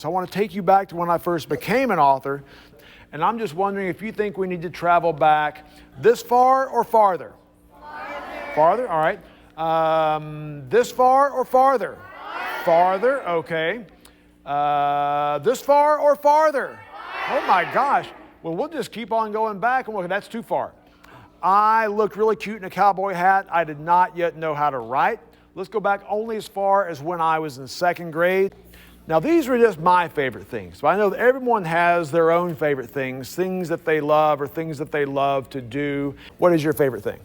So I want to take you back to when I first became an author, and I'm just wondering if you think we need to travel back this far or farther? Farther, all right. This far or farther? Farther, okay. This far or farther? Oh my gosh. Well, we'll just keep on going back, and look, that's too far. I looked really cute in a cowboy hat. I did not yet know how to write. Let's go back only as far as when I was in second grade. Now, these were just my favorite things. But I know that everyone has their own favorite things that they love or things that they love to do. What is your favorite thing?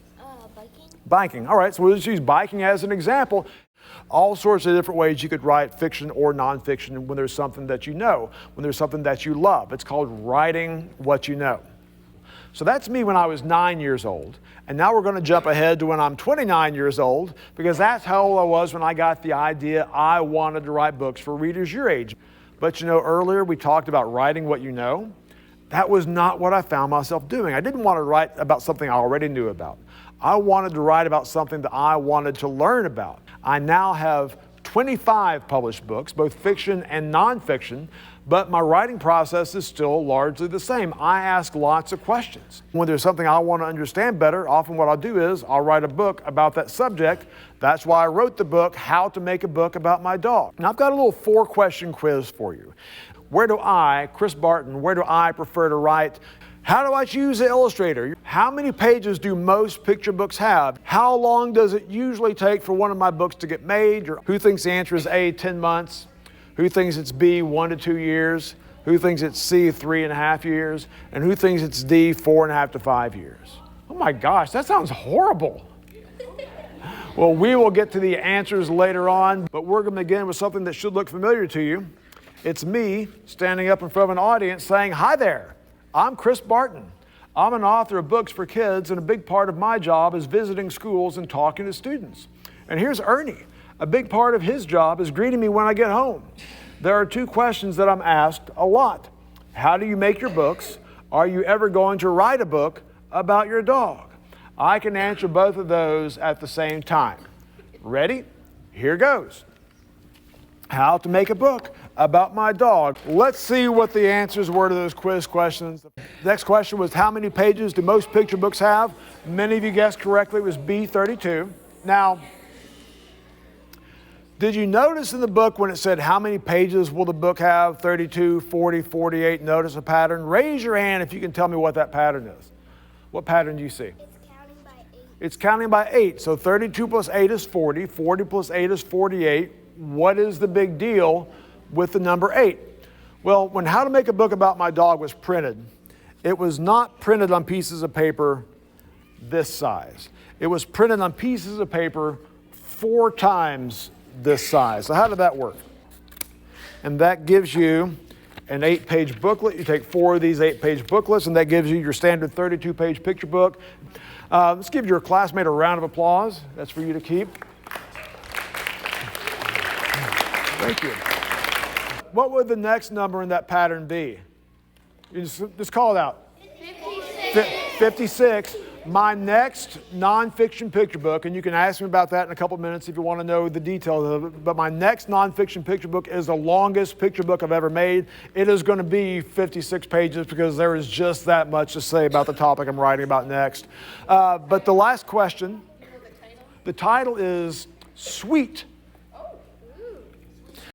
Biking. Biking. All right, so we'll just use biking as an example. All sorts of different ways you could write fiction or nonfiction when there's something that you know, when there's something that you love. It's called writing what you know. So that's me when I was 9 years old. And now we're going to jump ahead to when I'm 29 years old, because that's how old I was when I got the idea I wanted to write books for readers your age. But you know, earlier we talked about writing what you know. That was not what I found myself doing. I didn't want to write about something I already knew about. I wanted to write about something that I wanted to learn about. I now have 25 published books, both fiction and nonfiction, but my writing process is still largely the same. I ask lots of questions. When there's something I want to understand better, often what I'll do is I'll write a book about that subject. That's why I wrote the book, How to Make a Book About My Dog. Now I've got a little 4-question quiz for you. Where do I, Chris Barton, where do I prefer to write? How do I choose an illustrator? How many pages do most picture books have? How long does it usually take for one of my books to get made? Or who thinks the answer is A, 10 months? Who thinks it's B, 1 to 2 years? Who thinks it's C, 3.5 years? And who thinks it's D, 4.5 to 5 years? Oh my gosh, that sounds horrible. Well, we will get to the answers later on, but we're going to begin with something that should look familiar to you. It's me standing up in front of an audience saying, "Hi there, I'm Chris Barton. I'm an author of books for kids, and a big part of my job is visiting schools and talking to students. And here's Ernie. A big part of his job is greeting me when I get home. There are 2 questions that I'm asked a lot. How do you make your books? Are you ever going to write a book about your dog?" I can answer both of those at the same time. Ready? Here goes. How to make a book about my dog. Let's see what the answers were to those quiz questions. The next question was, how many pages do most picture books have? Many of you guessed correctly. It was B, 32. Now, did you notice in the book when it said how many pages will the book have? 32, 40, 48. Notice a pattern? Raise your hand if you can tell me what that pattern is. What pattern do you see? It's counting by 8. It's counting by 8. So 32 plus 8 is 40. 40 plus 8 is 48. What is the big deal with the number 8? Well, when How to Make a Book About My Dog was printed, it was not printed on pieces of paper this size. It was printed on pieces of paper 4 times this size. So how did that work? And that gives you an 8-page booklet. You take 4 of these 8-page booklets, and that gives you your standard 32-page picture book. Let's give your classmate a round of applause. That's for you to keep. Thank you. What would the next number in that pattern be? You just call it out. 56. 56. My next nonfiction picture book, and you can ask me about that in a couple minutes if you want to know the details of it, but my next nonfiction picture book is the longest picture book I've ever made. It is going to be 56 pages because there is just that much to say about the topic I'm writing about next. But the last question, the title is Sweet